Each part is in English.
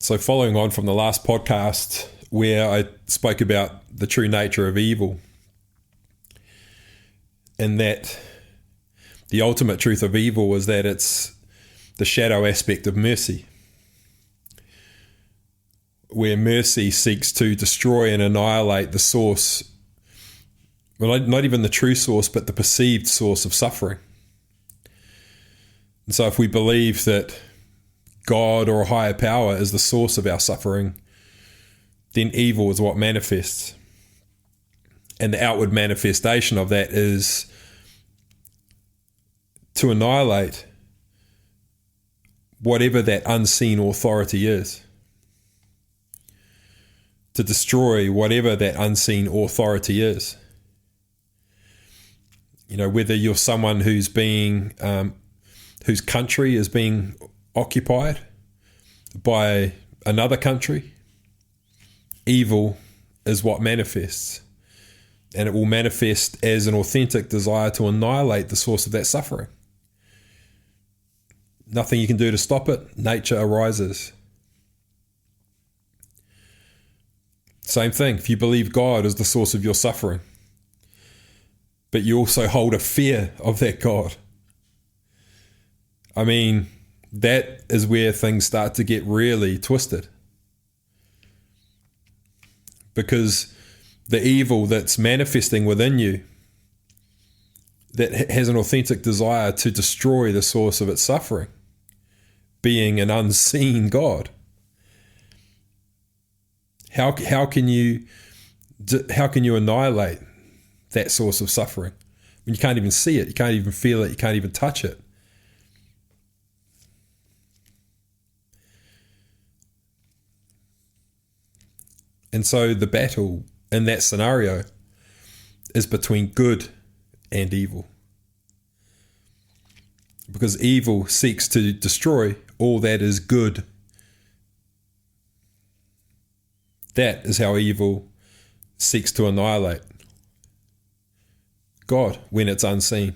So following on from the last podcast where I spoke about the true nature of evil, and that the ultimate truth of evil is that it's the shadow aspect of mercy, where mercy seeks to destroy and annihilate the source, well, not even the true source, but the perceived source of suffering. And so if we believe that God or a higher power is the source of our suffering, then evil is what manifests. And the outward manifestation of that is to annihilate whatever that unseen authority is. To destroy whatever that unseen authority is. You know, whether you're someone who's being, whose country is being occupied by another country, evil is what manifests. And it will manifest as an authentic desire to annihilate the source of that suffering. Nothing you can do to stop it. Nature arises. Same thing. If you believe God is the source of your suffering, but you also hold a fear of that God, I mean, that is where things start to get really twisted. Because the evil that's manifesting within you, that has an authentic desire to destroy the source of its suffering, being an unseen God. How can you annihilate that source of suffering when you can't even see it, you can't even feel it, you can't even touch it? And so the battle in that scenario is between good and evil. Because evil seeks to destroy all that is good. That is how evil seeks to annihilate God when it's unseen.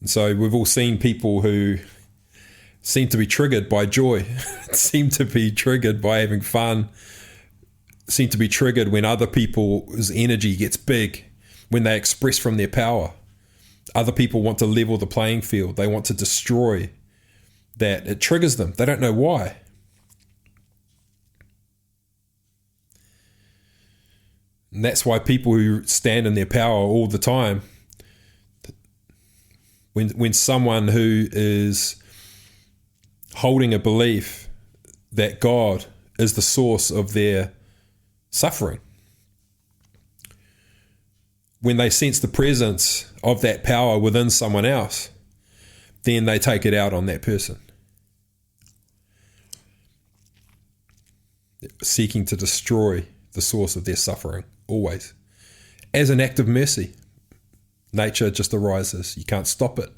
And so we've all seen people who seem to be triggered by joy, seem to be triggered by having fun, seem to be triggered when other people's energy gets big, when they express from their power. Other people want to level the playing field. They want to destroy that. It triggers them. They don't know why. And that's why people who stand in their power all the time, when someone who is holding a belief that God is the source of their suffering, when they sense the presence of that power within someone else, then they take it out on that person, seeking to destroy the source of their suffering, always. As an act of mercy, nature just arises. You can't stop it.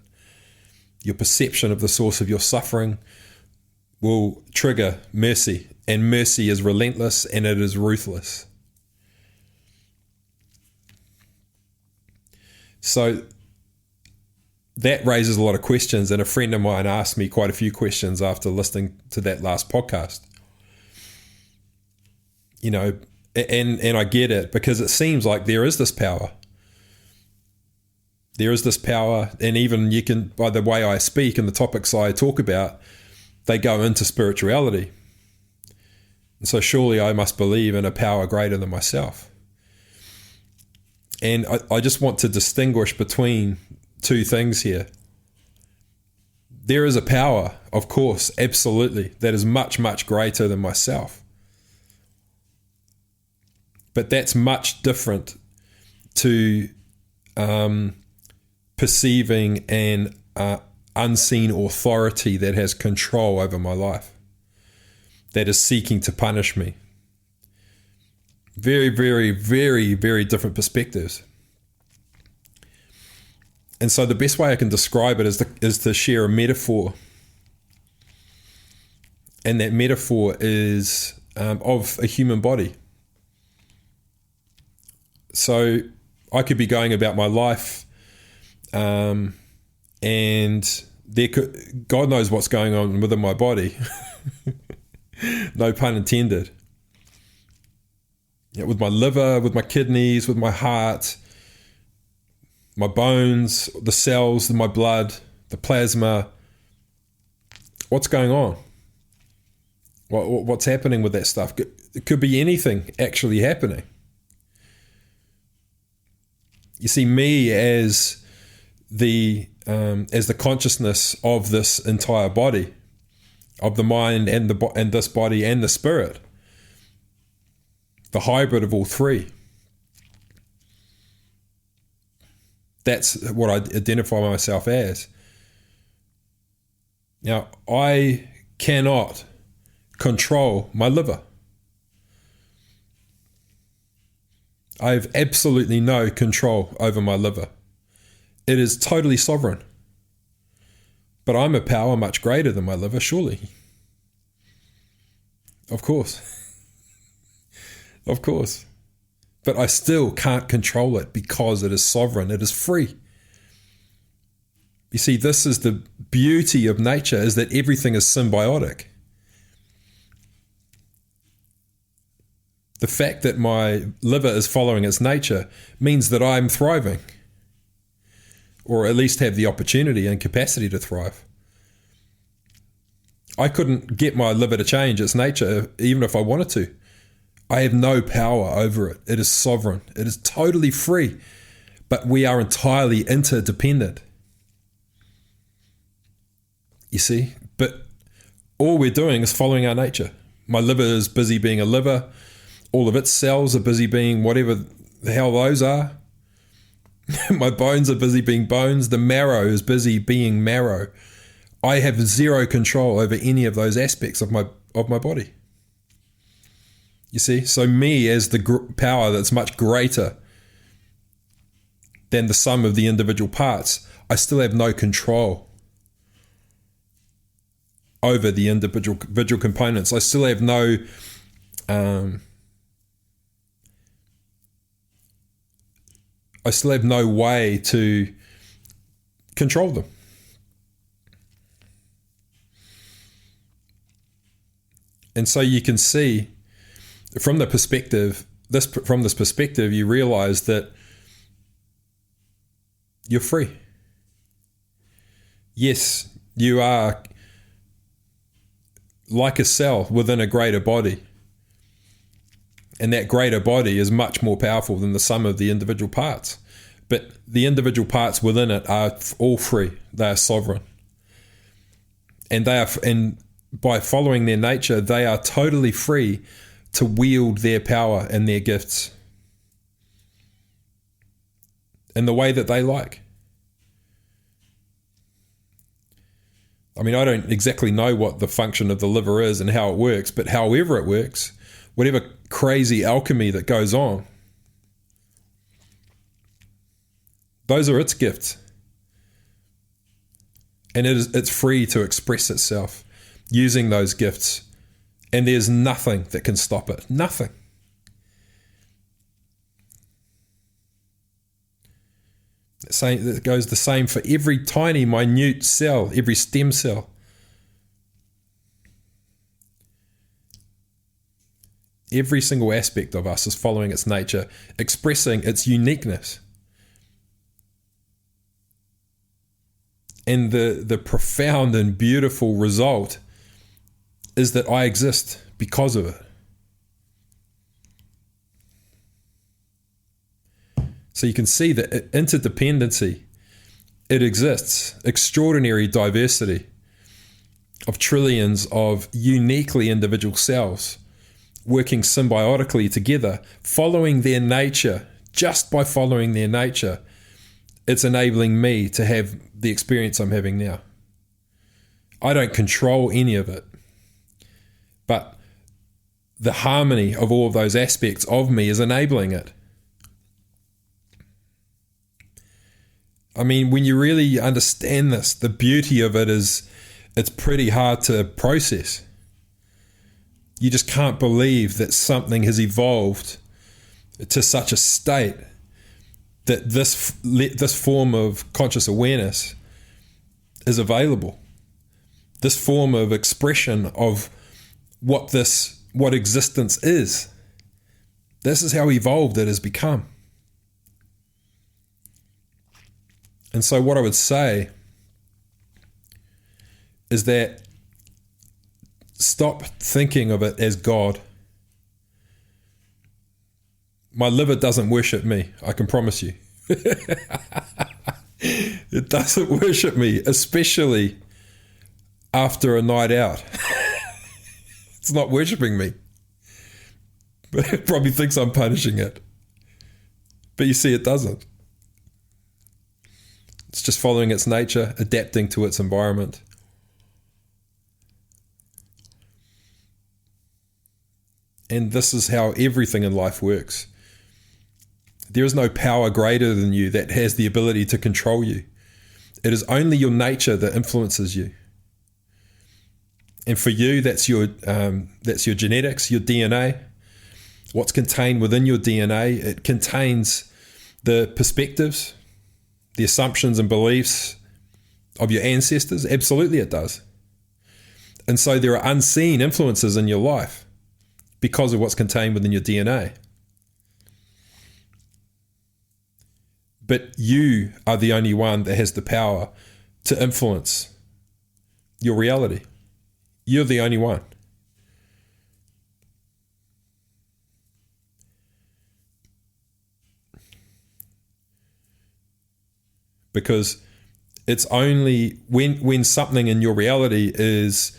Your perception of the source of your suffering will trigger mercy, and mercy is relentless and it is ruthless. So that raises a lot of questions, and a friend of mine asked me quite a few questions after listening to that last podcast. You know, and I get it, because it seems like there is this power. There is this power, and even you can, by the way I speak and the topics I talk about, they go into spirituality. And so surely I must believe in a power greater than myself. And I just want to distinguish between two things here. There is a power, of course, absolutely, that is much, much greater than myself. But that's much different to perceiving an unseen authority that has control over my life, that is seeking to punish me. Very, very, very, very different perspectives. And so the best way I can describe it is to share a metaphor. And that metaphor is of a human body. So I could be going about my life and God knows what's going on within my body. No pun intended. With my liver, with my kidneys, with my heart, my bones, the cells in my blood, the plasma. What's going on? What's happening with that stuff? It could be anything actually happening. You see, me as the consciousness of this entire body, of the mind and this body and the spirit, the hybrid of all three. That's what I identify myself as. Now, I cannot control my liver. I have absolutely no control over my liver. It is totally sovereign. But I'm a power much greater than my liver, surely. Of course. Of course. But I still can't control it because it is sovereign. It is free. You see, this is the beauty of nature, is that everything is symbiotic. The fact that my liver is following its nature means that I'm thriving, or at least have the opportunity and capacity to thrive. I couldn't get my liver to change its nature even if I wanted to. I have no power over it. It is sovereign. It is totally free, but we are entirely interdependent. You see? But all we're doing is following our nature. My liver is busy being a liver. All of its cells are busy being whatever the hell those are. My bones are busy being bones. The marrow is busy being marrow. I have zero control over any of those aspects of my body. You see? So me, as the power that's much greater than the sum of the individual parts, I still have no control over the individual components. I still have no way to control them. And so you can see from this perspective, you realize that you're free. Yes, you are like a cell within a greater body. And that greater body is much more powerful than the sum of the individual parts. But the individual parts within it are all free. They are sovereign. And by following their nature, they are totally free to wield their power and their gifts in the way that they like. I mean, I don't exactly know what the function of the liver is and how it works, but however it works, whatever crazy alchemy that goes on, those are its gifts. And it's free to express itself using those gifts. And there's nothing that can stop it. Nothing. It goes the same for every tiny, minute cell, every stem cell. Every single aspect of us is following its nature, expressing its uniqueness. And the profound and beautiful result is that I exist because of it. So you can see that interdependency, it exists. Extraordinary diversity of trillions of uniquely individual cells working symbiotically together, following their nature. Just by following their nature, it's enabling me to have the experience I'm having now. I don't control any of it. But the harmony of all of those aspects of me is enabling it. I mean, when you really understand this, the beauty of it is it's pretty hard to process. You just can't believe that something has evolved to such a state that this form of conscious awareness is available. This form of expression of what existence is. This is how evolved it has become. And so what I would say is that stop thinking of it as God. My liver doesn't worship me, I can promise you. It doesn't worship me, especially after a night out. It's not worshiping me. But it probably thinks I'm punishing it. But you see, it doesn't. It's just following its nature, adapting to its environment. And this is how everything in life works. There is no power greater than you that has the ability to control you. It is only your nature that influences you. And for you, that's your genetics, your DNA. What's contained within your DNA, it contains the perspectives, the assumptions and beliefs of your ancestors. Absolutely it does. And so there are unseen influences in your life because of what's contained within your DNA. But you are the only one that has the power to influence your reality. You're the only one. Because it's only when something in your reality is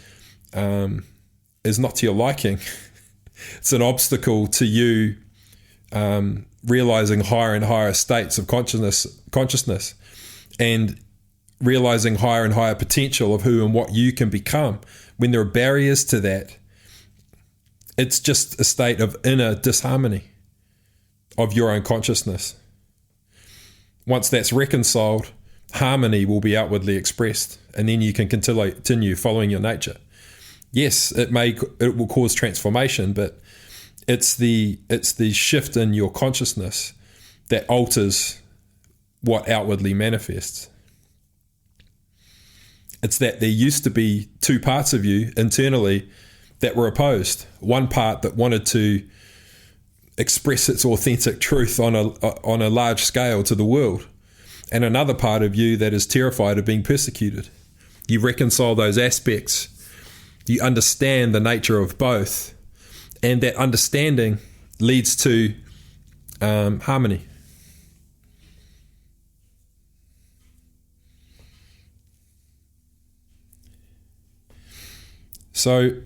not to your liking, it's an obstacle to you realizing higher and higher states of consciousness and realizing higher and higher potential of who and what you can become. When there are barriers to that, it's just a state of inner disharmony of your own consciousness. Once that's reconciled, harmony will be outwardly expressed, and then you can continue following your nature. Yes, it will cause transformation, but it's the shift in your consciousness that alters what outwardly manifests. It's that there used to be two parts of you internally that were opposed. One part that wanted to express its authentic truth on a large scale to the world, and another part of you that is terrified of being persecuted. You reconcile those aspects. You understand the nature of both, and that understanding leads to harmony. So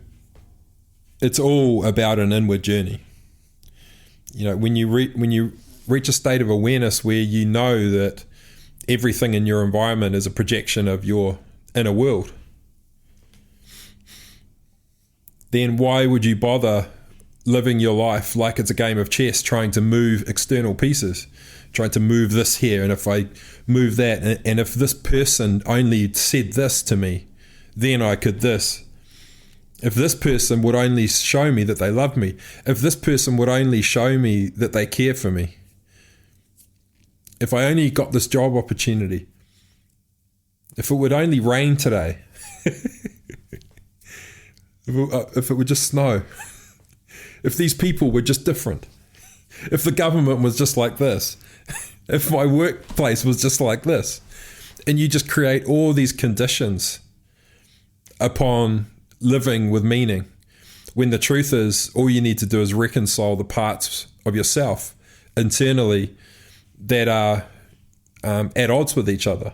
it's all about an inward journey. You know, when you reach a state of awareness where you know that everything in your environment is a projection of your inner world, then why would you bother living your life like it's a game of chess, trying to move external pieces, trying to move this here, and if I move that, and if this person only said this to me, then I could this. If this person would only show me that they love me, if this person would only show me that they care for me, if I only got this job opportunity, if it would only rain today, if it would just snow, if these people were just different, if the government was just like this, if my workplace was just like this, and you just create all these conditions upon living with meaning, when the truth is all you need to do is reconcile the parts of yourself internally that are at odds with each other,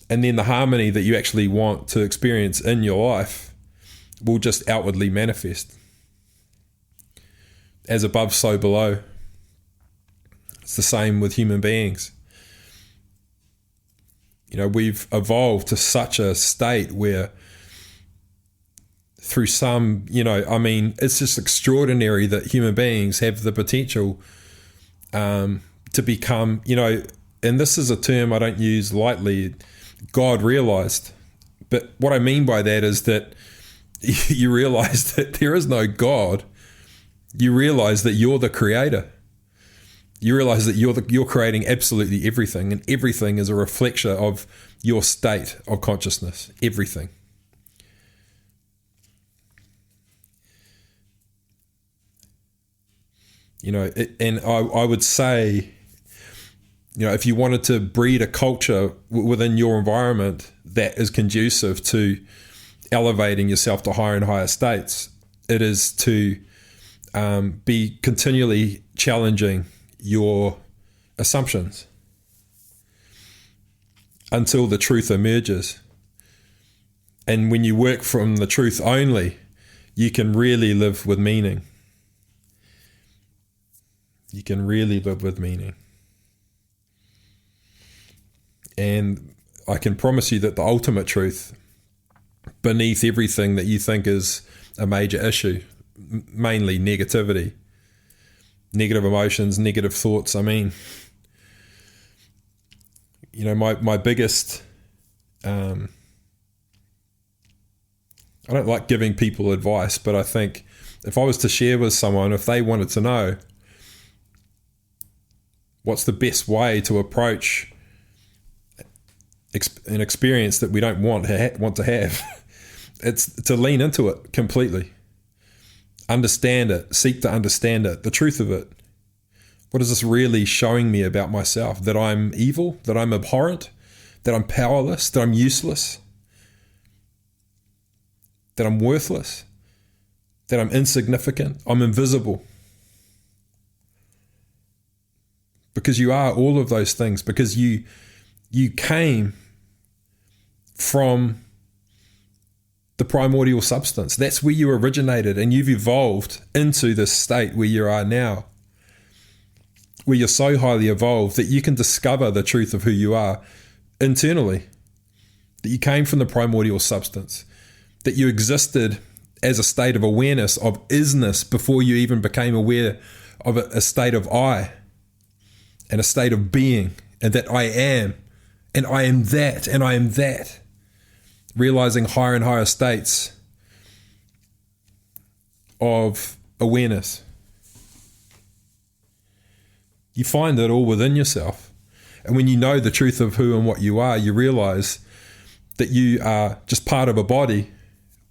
and then the harmony that you actually want to experience in your life will just outwardly manifest. As above, so below. It's the same with human beings. You know, we've evolved to such a state where through some, it's just extraordinary that human beings have the potential to become, and this is a term I don't use lightly, God realized. But what I mean by that is that you realize that there is no God. You realize that you're the creator. You realize that you're creating absolutely everything, and everything is a reflection of your state of consciousness. Everything. And I would say, if you wanted to breed a culture within your environment that is conducive to elevating yourself to higher and higher states, it is to be continually challenging your assumptions until the truth emerges. And when you work from the truth only, you can really live with meaning. You can really live with meaning. And I can promise you that the ultimate truth, beneath everything that you think is a major issue, mainly negativity, negative emotions, negative thoughts. I mean, my biggest, I don't like giving people advice, but I think if I was to share with someone, if they wanted to know what's the best way to approach an experience that we don't want to have, it's to lean into it completely. Understand it, seek to understand it, the truth of it. What is this really showing me about myself? That I'm evil, that I'm abhorrent, that I'm powerless, that I'm useless, that I'm worthless, that I'm insignificant, I'm invisible. Because you are all of those things, because you came from the primordial substance. That's where you originated, and you've evolved into this state where you are now, where you're so highly evolved that you can discover the truth of who you are internally, that you came from the primordial substance, that you existed as a state of awareness, of isness, before you even became aware of a state of I and a state of being, and that I am, and I am that, and I am that. Realizing higher and higher states of awareness. You find it all within yourself. And when you know the truth of who and what you are, you realize that you are just part of a body,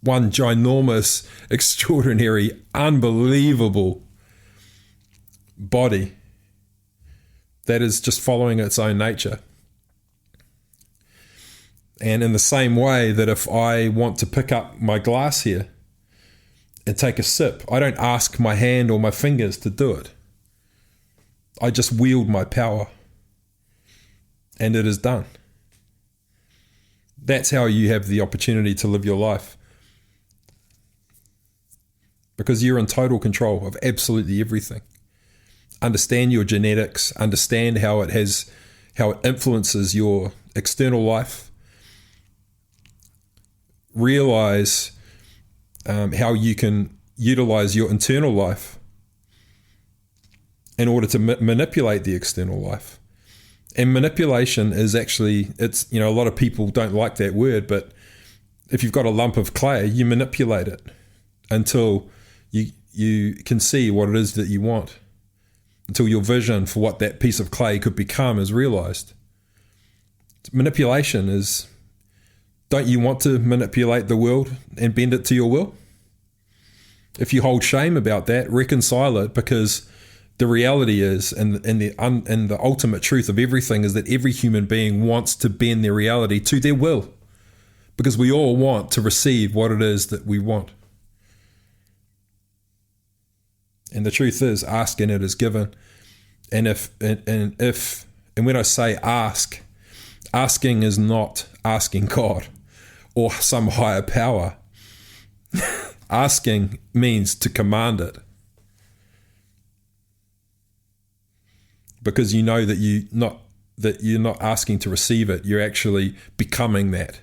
one ginormous, extraordinary, unbelievable body that is just following its own nature. And in the same way that if I want to pick up my glass here and take a sip, I don't ask my hand or my fingers to do it. I just wield my power, and it is done. That's how you have the opportunity to live your life, because you're in total control of absolutely everything. Understand your genetics, understand how it influences your external life. Realize how you can utilize your internal life in order to manipulate the external life. And manipulation is actually, a lot of people don't like that word, but if you've got a lump of clay, you manipulate it until you can see what it is that you want, until your vision for what that piece of clay could become is realized. Manipulation is, don't you want to manipulate the world and bend it to your will? If you hold shame about that, reconcile it, because the reality is, and the ultimate truth of everything is that every human being wants to bend their reality to their will, because we all want to receive what it is that we want. And the truth is, ask and it is given. And when I say ask, asking is not asking God or some higher power. Asking means to command it, because you know that you're not asking to receive it. You're actually becoming that.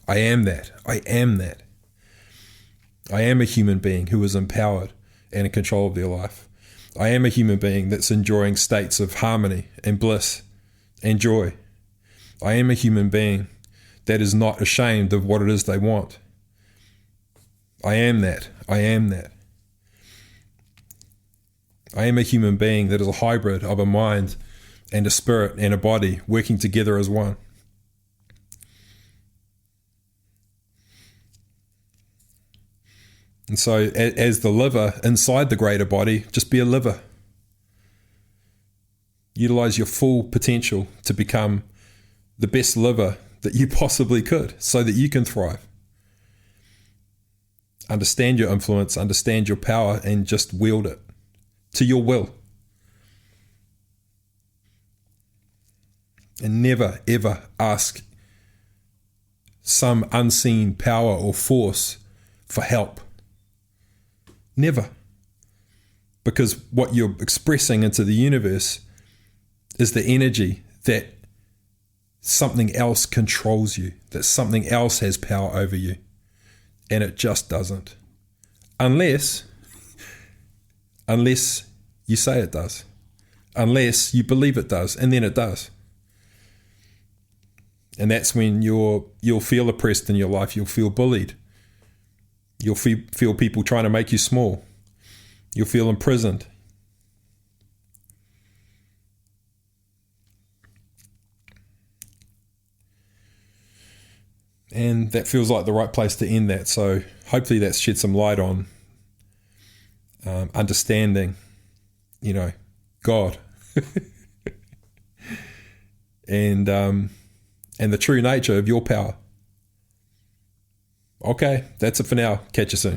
I am that. I am that. I am a human being who is empowered and in control of their life. I am a human being that's enjoying states of harmony and bliss and joy. I am a human being that is not ashamed of what it is they want. I am that. I am that. I am a human being that is a hybrid of a mind and a spirit and a body working together as one. And so as the liver inside the greater body, just be a liver. Utilize your full potential to become the best liver that you possibly could so that you can thrive. Understand your influence, understand your power, and just wield it to your will. And never, ever ask some unseen power or force for help. Never. Because what you're expressing into the universe is the energy that something else controls you, that something else has power over you. And it just doesn't. Unless you say it does. Unless you believe it does, and then it does. And that's when you'll feel oppressed in your life. You'll feel bullied. You'll feel people trying to make you small. You'll feel imprisoned. And that feels like the right place to end that. So hopefully that's shed some light on understanding, God. and the true nature of your power. Okay, that's it for now. Catch you soon.